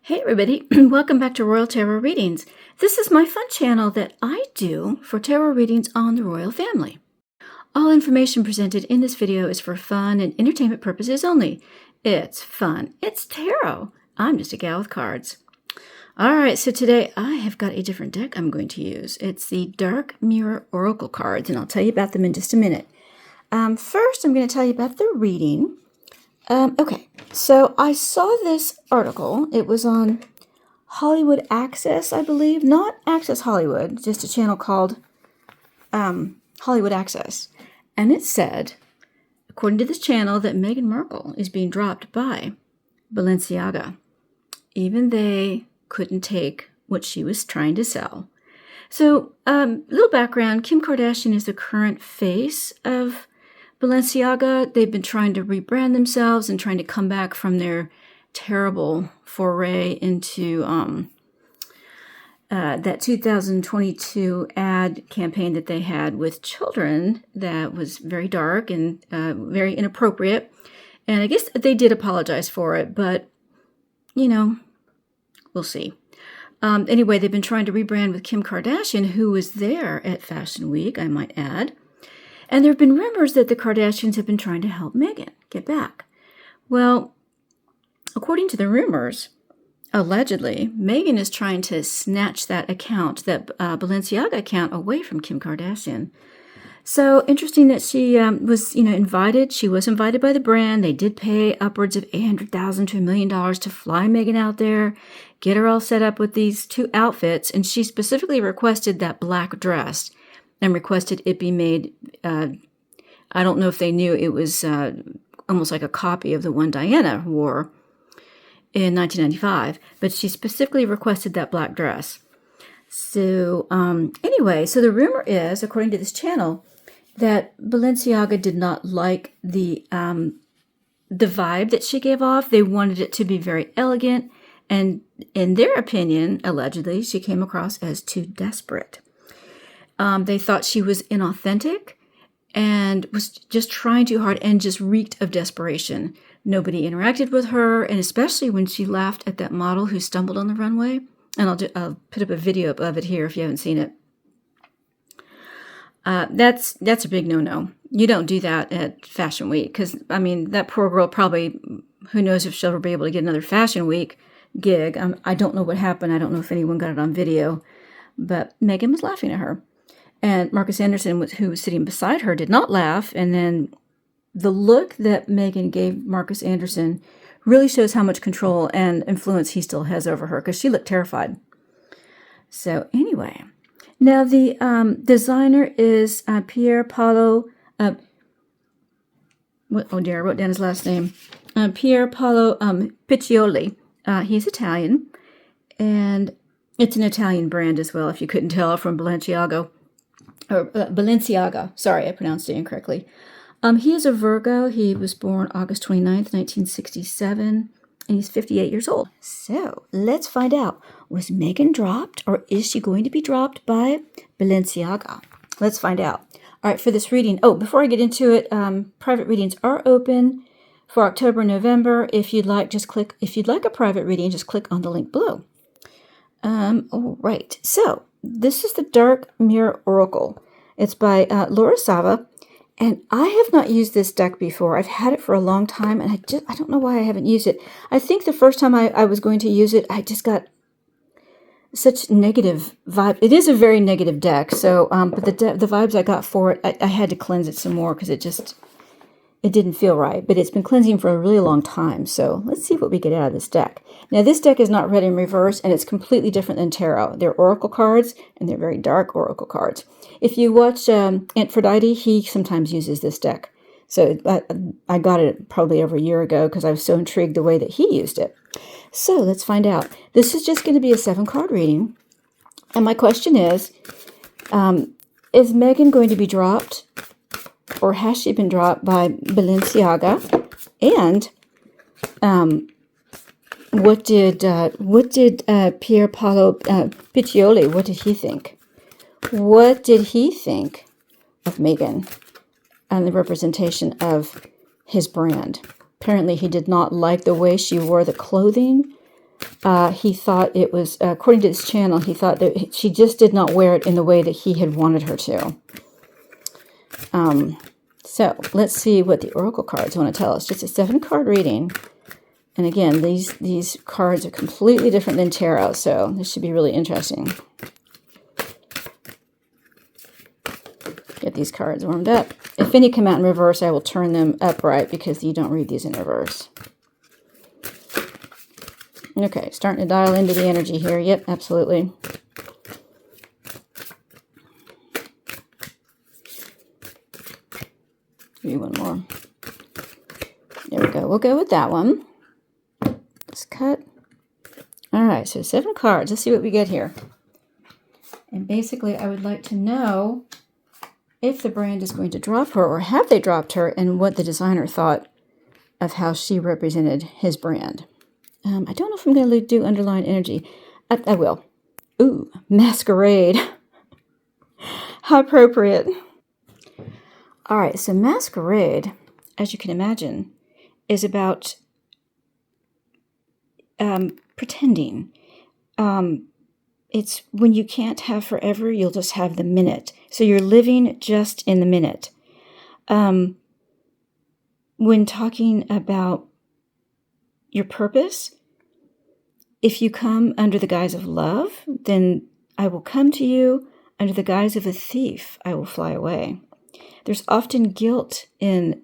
Hey everybody, welcome back to Royal Tarot Readings. This is my fun channel that I do for tarot readings on the royal family. All information presented in this video is for fun and entertainment purposes only. It's fun. It's tarot. I'm just a gal with cards. Alright, so today I have got a different deck I'm going to use. It's the Dark Mirror Oracle cards, and I'll tell you about them in just a minute. First, I'm going to tell you about the reading. Okay, so I saw this article. It was on Hollywood Access, I believe. Not Access Hollywood, just a channel called Hollywood Access. And it said, according to this channel, that Meghan Markle is being dropped by Balenciaga. Even they couldn't take what she was trying to sell. So, little background. Kim Kardashian is the current face of Balenciaga. They've been trying to rebrand themselves and trying to come back from their terrible foray into that 2022 ad campaign that they had with children that was very dark and very inappropriate. And I guess they did apologize for it, but, you know, we'll see. Anyway, they've been trying to rebrand with Kim Kardashian, who was there at Fashion Week, I might add. And there have been rumors that the Kardashians have been trying to help Meghan get back. Well, according to the rumors, allegedly, Meghan is trying to snatch that account, that Balenciaga account, away from Kim Kardashian. So interesting that she was, invited. She was invited by the brand. They did pay upwards of $800,000 to $1 million to fly Meghan out there, get her all set up with these two outfits, and she specifically requested that black dress. And requested it be made, I don't know if they knew it was almost like a copy of the one Diana wore in 1995, but she specifically requested that black dress. So anyway, so the rumor is, according to this channel, that Balenciaga did not like the vibe that she gave off. They wanted it to be very elegant, and in their opinion, allegedly, she came across as too desperate. They thought she was inauthentic and was just trying too hard and just reeked of desperation. Nobody interacted with her, and especially when she laughed at that model who stumbled on the runway. And I'll put up a video of it here if you haven't seen it. That's a big no-no. You don't do that at Fashion Week because, I mean, that poor girl probably, who knows if she'll ever be able to get another Fashion Week gig. I don't know what happened. I don't know if anyone got it on video, but Meghan was laughing at her. And Marcus Anderson, who was sitting beside her, did not laugh. And then the look that Meghan gave Marcus Anderson really shows how much control and influence he still has over her, because she looked terrified. So anyway, now the designer is Pier Paolo. I wrote down his last name. Pier Paolo Piccioli. He's Italian, and it's an Italian brand as well, if you couldn't tell from Balenciaga. Sorry, I pronounced it incorrectly. He is a Virgo. He was born August 29th, 1967, and he's 58 years old. So, let's find out. Was Meghan dropped, or is she going to be dropped by Balenciaga? Let's find out. All right, for this reading, before I get into it, private readings are open for October, November. If you'd like a private reading, just click on the link below. All right, so this is the Dark Mirror Oracle. It's by Laura Sava, and I have not used this deck before. I've had it for a long time, and I don't know why I haven't used it. I think the first time I was going to use it, I just got such negative vibe. It is a very negative deck, so but the vibes I got for it, I had to cleanse it some more because it didn't feel right, but it's been cleansing for a really long time. So let's see what we get out of this deck. Now, this deck is not read in reverse, and it's completely different than tarot. They're oracle cards, and they're very dark oracle cards. If you watch Aphrodite, he sometimes uses this deck. So I got it probably over a year ago because I was so intrigued the way that he used it. So let's find out. This is just going to be a 7-card reading. And my question is Meghan going to be dropped, or has she been dropped by Balenciaga? And what did Pier Paolo Piccioli, what did he think? What did he think of Meghan and the representation of his brand? Apparently he did not like the way she wore the clothing. he thought it was, according to this channel, he thought that she just did not wear it in the way that he had wanted her to. So let's see what the oracle cards want to tell us. Just a 7-card reading. And again, these cards are completely different than tarot, so this should be really interesting. Get these cards warmed up. If any come out in reverse, I will turn them upright because you don't read these in reverse. Okay, starting to dial into the energy here. Yep, absolutely. Maybe one more. There we go. We'll go with that one. Let's cut. All right, so 7 cards. Let's see what we get here. And basically, I would like to know if the brand is going to drop her, or have they dropped her, and what the designer thought of how she represented his brand. I don't know if I'm going to do underlying energy. I will. Ooh, masquerade. How appropriate. All right, so masquerade, as you can imagine, is about pretending. It's when you can't have forever, you'll just have the minute. So you're living just in the minute. When talking about your purpose, if you come under the guise of love, then I will come to you. Under the guise of a thief, I will fly away. There's often guilt in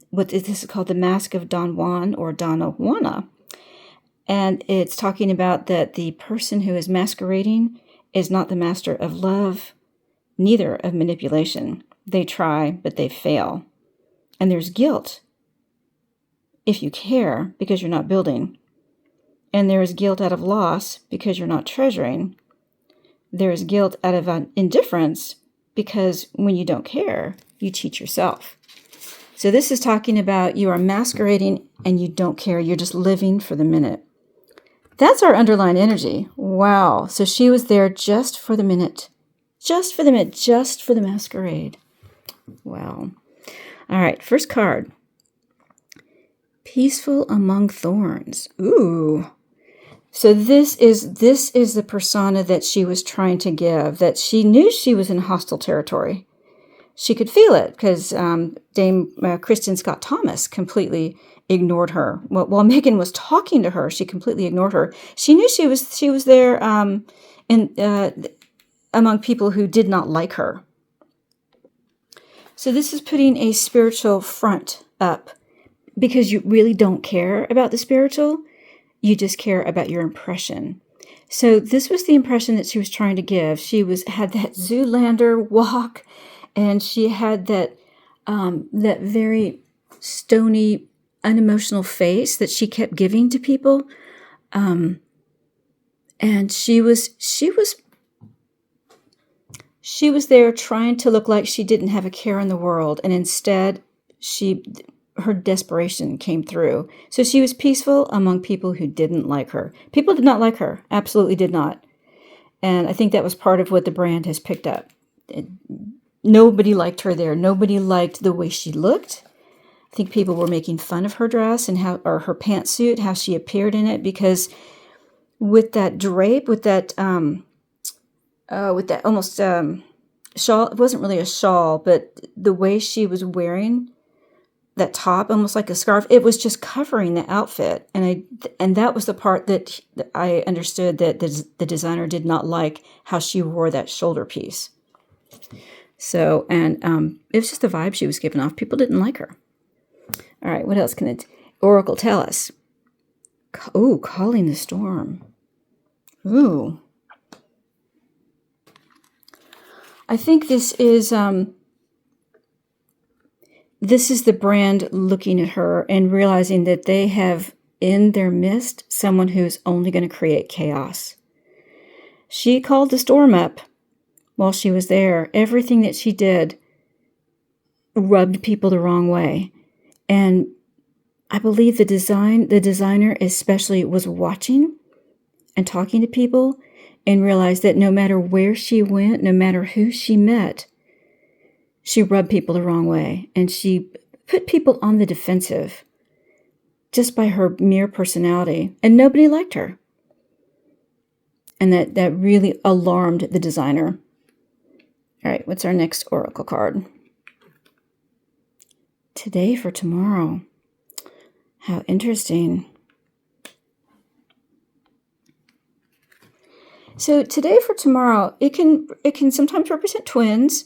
what this is called the Mask of Don Juan or Donna Juana. And it's talking about that the person who is masquerading is not the master of love, neither of manipulation. They try, but they fail. And there's guilt if you care because you're not building. And there is guilt out of loss because you're not treasuring. There is guilt out of indifference because when you don't care, you cheat yourself. So this is talking about you are masquerading and you don't care. You're just living for the minute. That's our underlying energy. Wow. So she was there just for the minute. Just for the minute. Just for the masquerade. Wow. All right. First card. Peaceful among thorns. Ooh. So this is the persona that she was trying to give, that she knew she was in hostile territory. She could feel it because Dame Kristen Scott Thomas completely ignored her. While Meghan was talking to her, she completely ignored her. She knew she was there among people who did not like her. So this is putting a spiritual front up because you really don't care about the spiritual. You just care about your impression. So this was the impression that she was trying to give. She had that Zoolander walk, and she had that very stony, unemotional face that she kept giving to people. And she was there trying to look like she didn't have a care in the world, and instead her desperation came through. So she was peaceful among people who didn't like her. People did not like her, absolutely did not. And I think that was part of what the brand has picked up. Nobody liked her there. Nobody liked the way she looked. I think people were making fun of her dress and or her pantsuit, how she appeared in it, because with that drape, with that almost shawl, it wasn't really a shawl, but the way she was wearing that top, almost like a scarf, it was just covering the outfit. And that was the part that I understood that the designer did not like, how she wore that shoulder piece. So, and it was just the vibe she was giving off. People didn't like her. All right, what else can Oracle tell us? Ooh, calling the storm. Ooh. I think this is the brand looking at her and realizing that they have in their midst someone who's only going to create chaos. She called the storm up while she was there. Everything that she did rubbed people the wrong way. And I believe the designer especially was watching and talking to people and realized that no matter where she went, no matter who she met, she rubbed people the wrong way, and she put people on the defensive just by her mere personality, and nobody liked her. And that really alarmed the designer. All right, what's our next oracle card? Today for tomorrow. How interesting. So today for tomorrow, it can sometimes represent twins,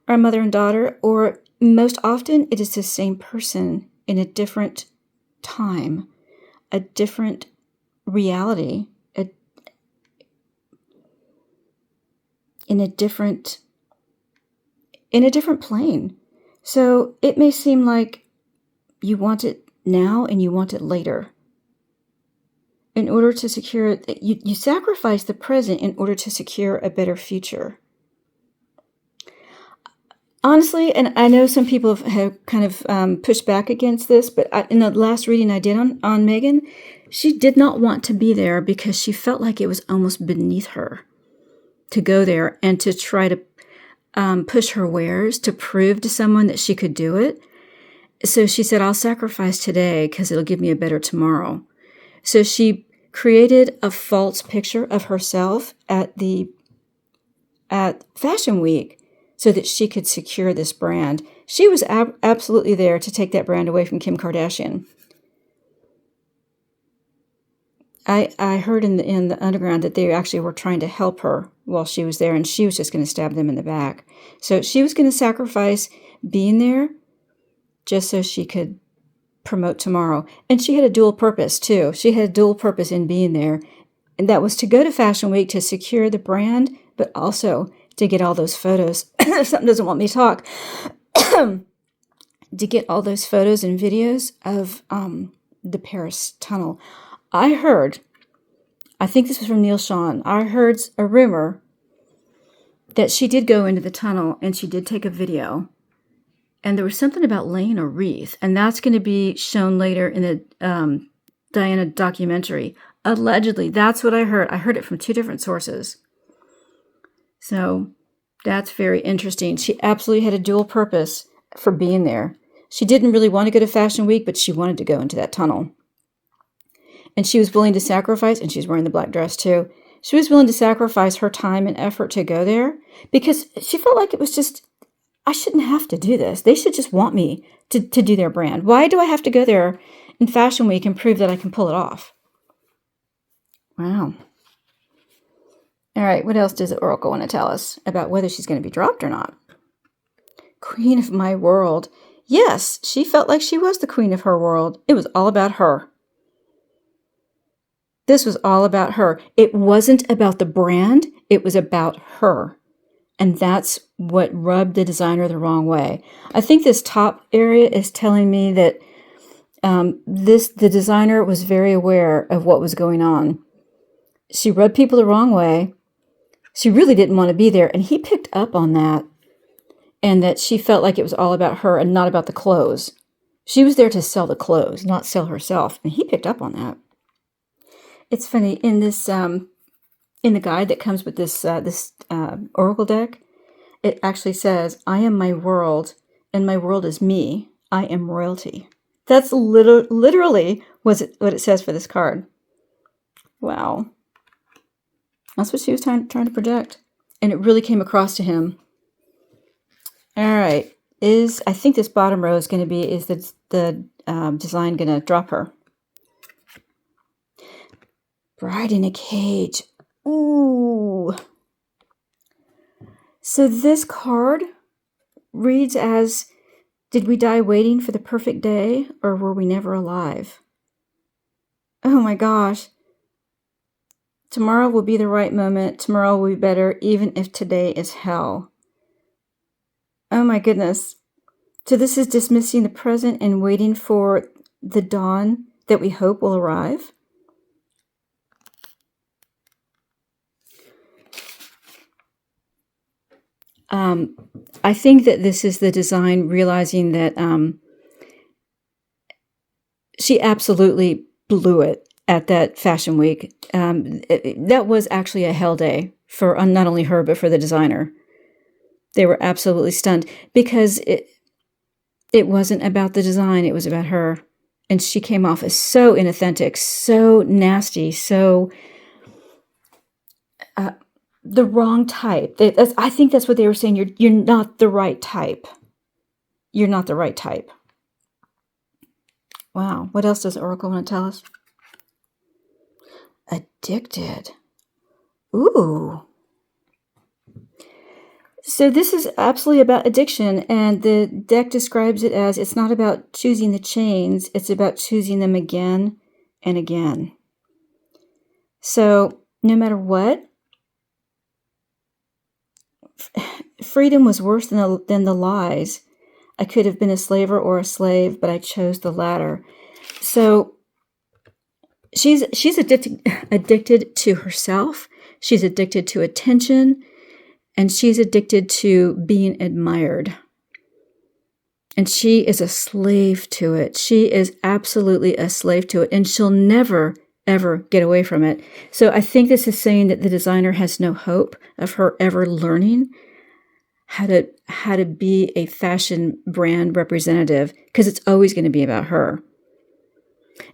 or mother and daughter, or most often it is the same person in a different time, a different reality, in a different plane. So it may seem like you want it now and you want it later. In order to secure, you sacrifice the present in order to secure a better future. Honestly, and I know some people have kind of pushed back against this, but in the last reading I did on Meghan, she did not want to be there because she felt like it was almost beneath her to go there and to try to push her wares to prove to someone that she could do it. So she said, I'll sacrifice today because it'll give me a better tomorrow. So she created a false picture of herself at Fashion Week so that she could secure this brand. She was absolutely there to take that brand away from Kim Kardashian. I heard in the underground that they actually were trying to help her while she was there, and she was just going to stab them in the back. So she was going to sacrifice being there just so she could promote tomorrow. And she had a dual purpose, too. She had a dual purpose in being there, and that was to go to Fashion Week to secure the brand, but also to get all those photos. Something doesn't want me to talk. To get all those photos and videos of the Paris tunnel. I think this was from Neil Sean, I heard a rumor that she did go into the tunnel and she did take a video. And there was something about laying a wreath. And that's going to be shown later in the Diana documentary. Allegedly, that's what I heard. I heard it from 2 different sources. So that's very interesting. She absolutely had a dual purpose for being there. She didn't really want to go to Fashion Week, but she wanted to go into that tunnel. And she was willing to sacrifice, and she's wearing the black dress too. She was willing to sacrifice her time and effort to go there because she felt like it was just, I shouldn't have to do this. They should just want me to do their brand. Why do I have to go there in Fashion Week and prove that I can pull it off? Wow. All right, what else does the Oracle want to tell us about whether she's going to be dropped or not? Queen of my world. Yes, she felt like she was the queen of her world. It was all about her. This was all about her. It wasn't about the brand. It was about her. And that's what rubbed the designer the wrong way. I think this top area is telling me that the designer was very aware of what was going on. She rubbed people the wrong way. She really didn't want to be there. And he picked up on that. And that she felt like it was all about her and not about the clothes. She was there to sell the clothes, not sell herself. And he picked up on that. It's funny, in this in the guide that comes with this Oracle deck, it actually says, I am my world, and my world is me. I am royalty. That's literally what it says for this card. Wow. That's what she was trying to project. And it really came across to him. All right. I think this bottom row is going to be, is the design going to drop her? Bride in a cage. Ooh. So this card reads as, did we die waiting for the perfect day, or were we never alive? Oh my gosh. Tomorrow will be the right moment. Tomorrow will be better, even if today is hell. Oh my goodness. So this is dismissing the present and waiting for the dawn that we hope will arrive? I think that this is the design realizing that she absolutely blew it at that Fashion Week. That was actually a hell day for not only her, but for the designer. They were absolutely stunned because it wasn't about the design. It was about her. And she came off as so inauthentic, so nasty, so the wrong type. I think that's what they were saying. You're not the right type. You're not the right type. Wow. What else does Oracle want to tell us? Addicted. Ooh. So this is absolutely about addiction, and the deck describes it as it's not about choosing the chains, it's about choosing them again and again. So no matter what, freedom was worse than the lies. I could have been a slaver or a slave, but I chose the latter. So she's addicted to herself. She's addicted to attention. And she's addicted to being admired. And she is a slave to it. She is absolutely a slave to it. And she'll never, ever get away from it. So I think this is saying that the designer has no hope of her ever learning how to be a fashion brand representative, because it's always going to be about her.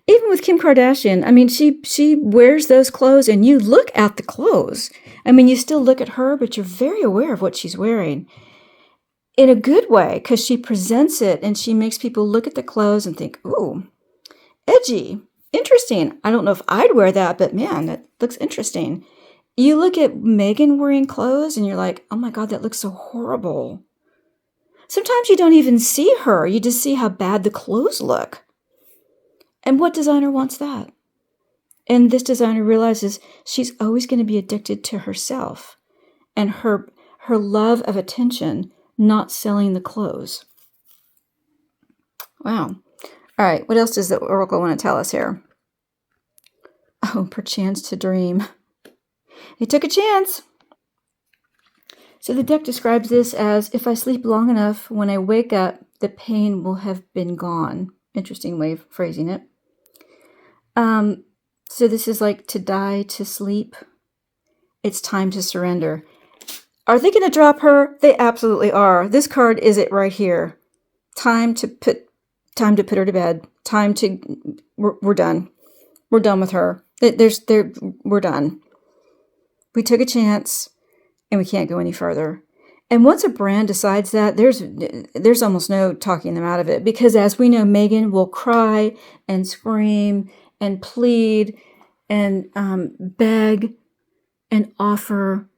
Even with Kim Kardashian, I mean, she wears those clothes and you look at the clothes. I mean, you still look at her, but you're very aware of what she's wearing in a good way, because she presents it and she makes people look at the clothes and think, ooh, edgy, interesting. I don't know if I'd wear that, but man, that looks interesting. You look at Meghan wearing clothes and you're like, oh my God, that looks so horrible. Sometimes you don't even see her. You just see how bad the clothes look. And what designer wants that? And this designer realizes she's always going to be addicted to herself and her love of attention, not selling the clothes. Wow. All right. What else does the Oracle want to tell us here? Oh, perchance to dream. He took a chance. So the deck describes this as, if I sleep long enough, when I wake up, the pain will have been gone. Interesting way of phrasing it. So this is like to die, to sleep. It's time to surrender. Are they going to drop her? They absolutely are. This card is it right here. Time to put her to bed. We're done. We're done with her. We're done. We took a chance and we can't go any further. And once a brand decides that, there's almost no talking them out of it, because as we know, Meghan will cry and scream and plead and beg and offer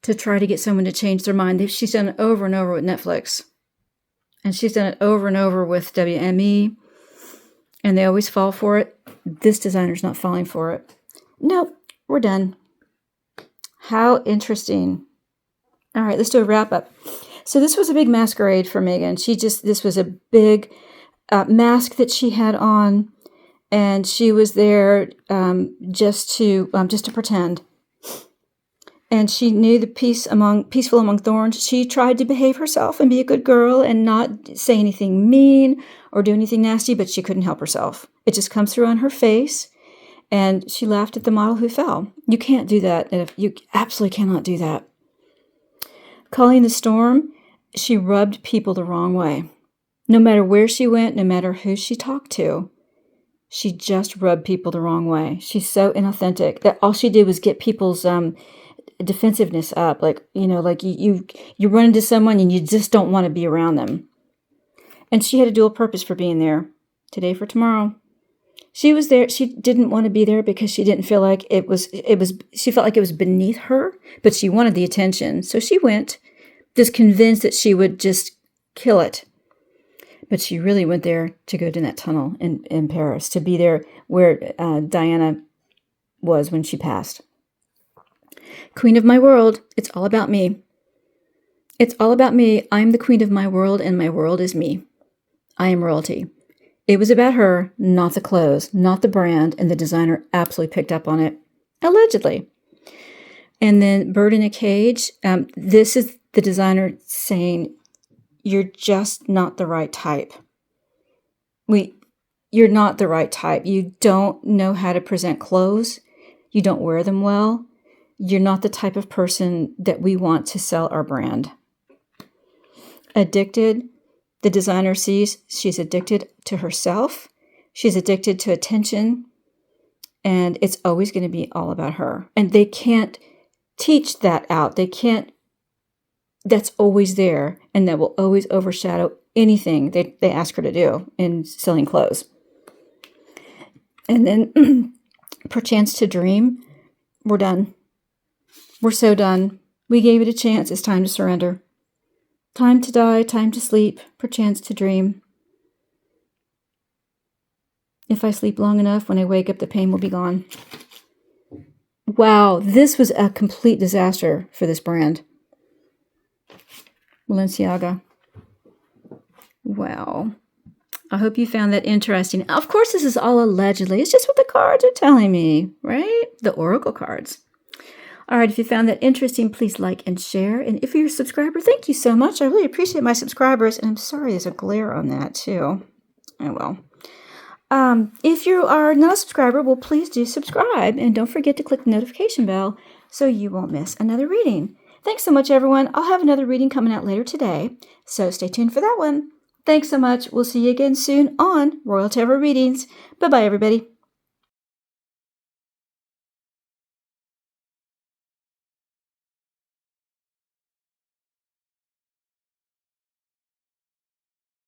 to try to get someone to change their mind. She's done it over and over with Netflix. And she's done it over and over with WME. And they always fall for it. This designer's not falling for it. Nope, we're done. How interesting. All right, let's do a wrap up. So this was a big masquerade for Meghan. This was a big mask that she had on, and she was there just to pretend. And she knew the peaceful among thorns. She tried to behave herself and be a good girl and not say anything mean or do anything nasty, but she couldn't help herself. It just comes through on her face. And she laughed at the model who fell. You can't do that. You absolutely cannot do that. Calling the storm, she rubbed people the wrong way. No matter where she went, no matter who she talked to, she just rubbed people the wrong way. She's so inauthentic that all she did was get people's defensiveness up. Like, you run into someone and you just don't want to be around them. And she had a dual purpose for being there. Today for tomorrow. She was there. She didn't want to be there because she didn't feel like she felt like it was beneath her, but she wanted the attention. So she went, just convinced that she would just kill it. But she really went there to go down that tunnel in Paris, to be there where Diana was when she passed. Queen of my world. It's all about me. It's all about me. I'm the queen of my world, and my world is me. I am royalty. It was about her, not the clothes, not the brand, and the designer absolutely picked up on it, allegedly. And then Bird in a Cage, this is the designer saying, you're just not the right type. You're not the right type. You don't know how to present clothes. You don't wear them well. You're not the type of person that we want to sell our brand. Addicted. The designer sees she's addicted to herself. She's addicted to attention. and it's always going to be all about her. And they can't teach that out. They can't, that's always there, and that will always overshadow anything they ask her to do in selling clothes. And then, perchance to dream, we're done. We're so done. We gave it a chance. It's time to surrender. Time to die, time to sleep, perchance to dream. If I sleep long enough, when I wake up, the pain will be gone. Wow, this was a complete disaster for this brand. Balenciaga. Wow. I hope you found that interesting. Of course, this is all allegedly. It's just what the cards are telling me, right? The oracle cards. All right, if you found that interesting, please like and share. And if you're a subscriber, thank you so much. I really appreciate my subscribers. And I'm sorry there's a glare on that, too. Oh, well. If you are not a subscriber, well, please do subscribe. And don't forget to click the notification bell so you won't miss another reading. Thanks so much, everyone. I'll have another reading coming out later today, so stay tuned for that one. Thanks so much. We'll see you again soon on Royal Tarot Readings. Bye-bye, everybody.